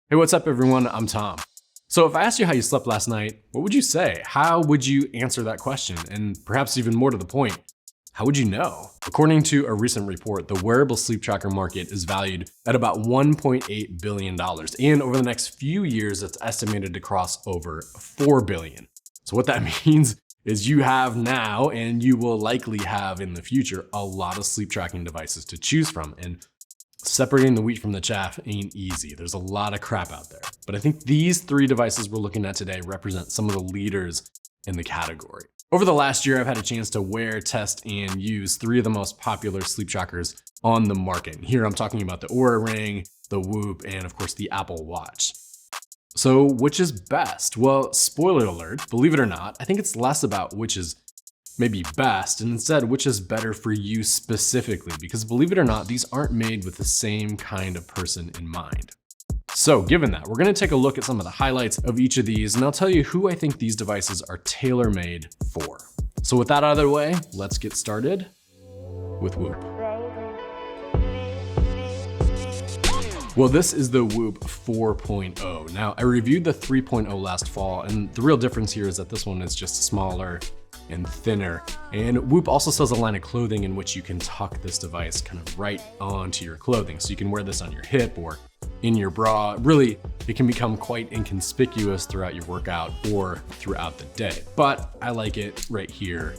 Hey, what's up everyone? I'm Tom. So if I asked you how you slept last night, what would you say? How would you answer that question? And perhaps even more to the point, how would you know? According to a recent report, the wearable sleep tracker market is valued at about $1.8 billion. And over the next few years, it's estimated to cross over $4 billion. So what that means is you have now, and you will likely have in the future, a lot of sleep tracking devices to choose from. And separating the wheat from the chaff ain't easy. There's a lot of crap out there. But I think these three devices we're looking at today represent some of the leaders in the category. Over the last year, I've had a chance to wear, test, and use three of the most popular sleep trackers on the market. And here I'm talking about the Oura Ring, the Whoop, and of course the Apple Watch. So which is best? Well, spoiler alert, believe it or not, I think it's less about which is maybe best, and instead which is better for you specifically, because believe it or not, these aren't made with the same kind of person in mind. So given that, we're gonna take a look at some of the highlights of each of these, and I'll tell you who I think these devices are tailor-made for. So with that out of the way, let's get started with Whoop. Well, this is the Whoop 4.0. Now, I reviewed the 3.0 last fall, and the real difference here is that this one is just smaller and thinner. And Whoop also sells a line of clothing in which you can tuck this device kind of right onto your clothing. So you can wear this on your hip or in your bra. Really, it can become quite inconspicuous throughout your workout or throughout the day. But I like it right here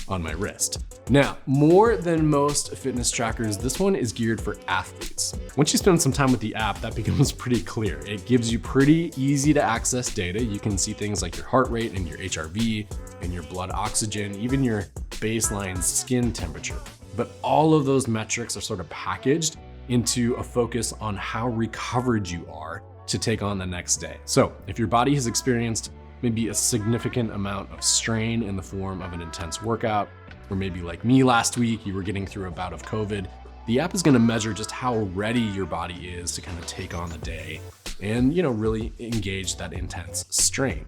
on my wrist. Now, more than most fitness trackers, this one is geared for athletes. Once you spend some time with the app, that becomes pretty clear. It gives you pretty easy to access data. You can see things like your heart rate and your HRV and your blood oxygen, even your baseline skin temperature. But all of those metrics are sort of packaged into a focus on how recovered you are to take on the next day. So if your body has experienced maybe a significant amount of strain in the form of an intense workout, or maybe like me last week, you were getting through a bout of COVID, the app is gonna measure just how ready your body is to kind of take on the day and, really engage that intense strain.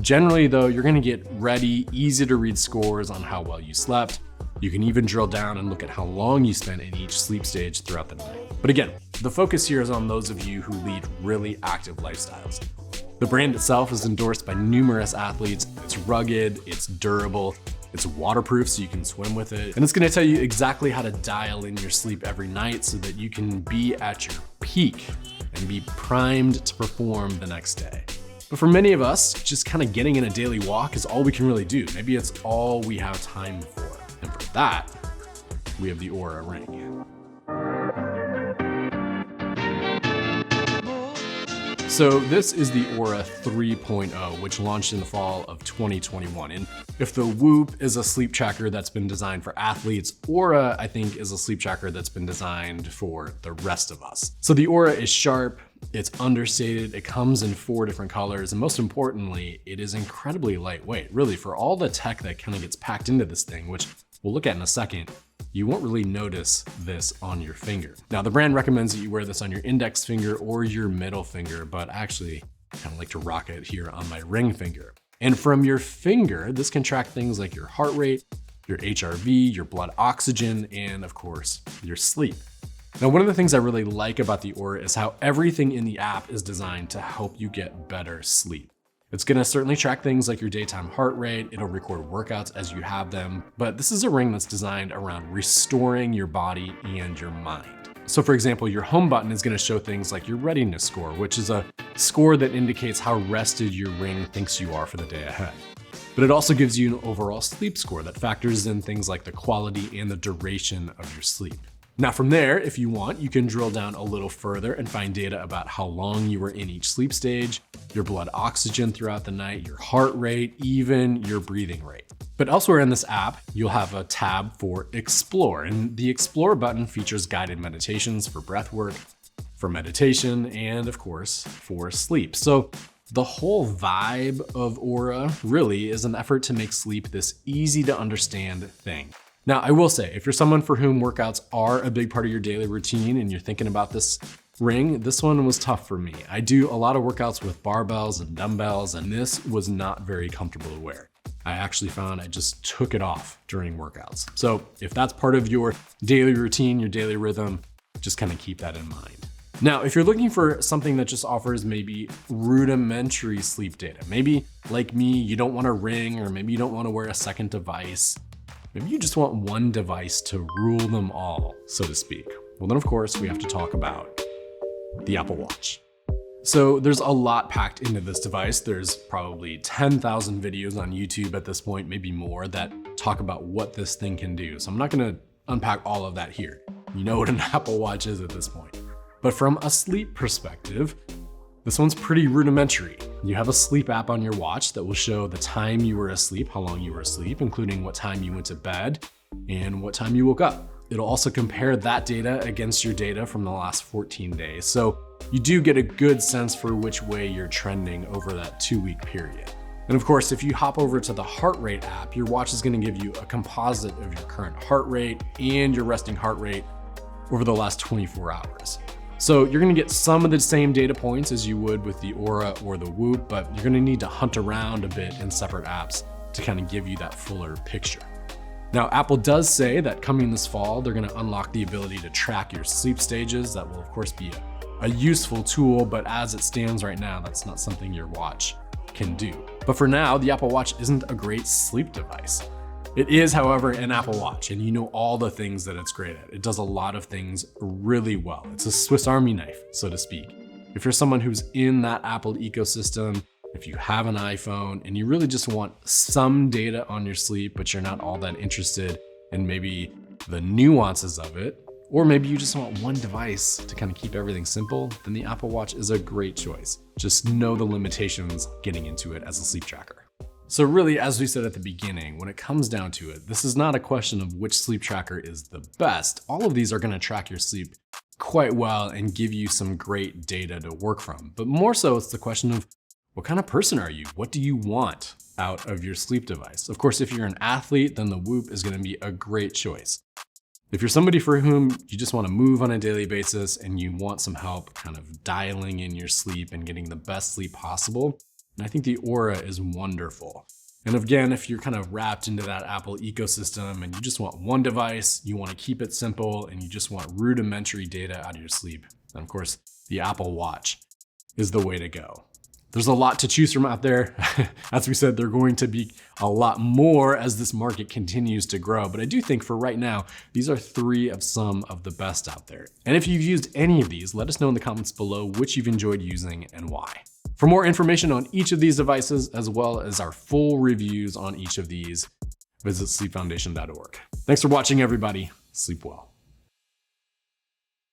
Generally though, you're gonna get ready, easy to read scores on how well you slept. You can even drill down and look at how long you spent in each sleep stage throughout the night. But again, the focus here is on those of you who lead really active lifestyles. The brand itself is endorsed by numerous athletes. It's rugged, it's durable, it's waterproof so you can swim with it. And it's gonna tell you exactly how to dial in your sleep every night so that you can be at your peak and be primed to perform the next day. But for many of us, just kind of getting in a daily walk is all we can really do. Maybe it's all we have time for. And for that, we have the Oura Ring. So this is the Oura 3.0, which launched in the fall of 2021. And if the Whoop is a sleep tracker that's been designed for athletes, Oura, I think, is a sleep tracker that's been designed for the rest of us. So the Oura is sharp, it's understated, it comes in 4 different colors, and most importantly, it is incredibly lightweight. Really, for all the tech that kind of gets packed into this thing, which we'll look at in a second, you won't really notice this on your finger. Now, the brand recommends that you wear this on your index finger or your middle finger, but actually, I kind of like to rock it here on my ring finger. And from your finger, this can track things like your heart rate, your HRV, your blood oxygen, and of course, your sleep. Now, one of the things I really like about the Oura is how everything in the app is designed to help you get better sleep. It's gonna certainly track things like your daytime heart rate, it'll record workouts as you have them, but this is a ring that's designed around restoring your body and your mind. So for example, your home button is gonna show things like your readiness score, which is a score that indicates how rested your ring thinks you are for the day ahead. But it also gives you an overall sleep score that factors in things like the quality and the duration of your sleep. Now from there, if you want, you can drill down a little further and find data about how long you were in each sleep stage, your blood oxygen throughout the night, your heart rate, even your breathing rate. But elsewhere in this app, you'll have a tab for Explore, and the Explore button features guided meditations for breath work, for meditation, and of course, for sleep. So the whole vibe of Oura really is an effort to make sleep this easy to understand thing. Now, I will say, if you're someone for whom workouts are a big part of your daily routine and you're thinking about this ring, this one was tough for me. I do a lot of workouts with barbells and dumbbells, and this was not very comfortable to wear. I actually found I just took it off during workouts. So if that's part of your daily routine, your daily rhythm, just kind of keep that in mind. Now, if you're looking for something that just offers maybe rudimentary sleep data, maybe like me, you don't want a ring, or maybe you don't want to wear a second device, maybe you just want one device to rule them all, so to speak. Well, then of course we have to talk about the Apple Watch. So there's a lot packed into this device. There's probably 10,000 videos on YouTube at this point, maybe more, that talk about what this thing can do. So I'm not gonna unpack all of that here. You know what an Apple Watch is at this point. But from a sleep perspective, this one's pretty rudimentary. You have a sleep app on your watch that will show the time you were asleep, how long you were asleep, including what time you went to bed and what time you woke up. It'll also compare that data against your data from the last 14 days. So you do get a good sense for which way you're trending over that 2-week period. And of course, if you hop over to the heart rate app, your watch is gonna give you a composite of your current heart rate and your resting heart rate over the last 24 hours. So you're gonna get some of the same data points as you would with the Oura or the Whoop, but you're gonna need to hunt around a bit in separate apps to kind of give you that fuller picture. Now, Apple does say that coming this fall, they're gonna unlock the ability to track your sleep stages. That will of course be a useful tool, but as it stands right now, that's not something your watch can do. But for now, the Apple Watch isn't a great sleep device. It is, however, an Apple Watch, and you know all the things that it's great at. It does a lot of things really well. It's a Swiss Army knife, so to speak. If you're someone who's in that Apple ecosystem, if you have an iPhone and you really just want some data on your sleep, but you're not all that interested in maybe the nuances of it, or maybe you just want one device to kind of keep everything simple, then the Apple Watch is a great choice. Just know the limitations getting into it as a sleep tracker. So really, as we said at the beginning, when it comes down to it, this is not a question of which sleep tracker is the best. All of these are gonna track your sleep quite well and give you some great data to work from. But more so, it's the question of what kind of person are you? What do you want out of your sleep device? Of course, if you're an athlete, then the Whoop is gonna be a great choice. If you're somebody for whom you just wanna move on a daily basis and you want some help kind of dialing in your sleep and getting the best sleep possible, and I think the Oura is wonderful. And again, if you're kind of wrapped into that Apple ecosystem and you just want one device, you want to keep it simple, and you just want rudimentary data out of your sleep, then of course, the Apple Watch is the way to go. There's a lot to choose from out there. As we said, there are going to be a lot more as this market continues to grow. But I do think for right now, these are 3 of some of the best out there. And if you've used any of these, let us know in the comments below which you've enjoyed using and why. For more information on each of these devices, as well as our full reviews on each of these, visit sleepfoundation.org. Thanks for watching, everybody. Sleep well.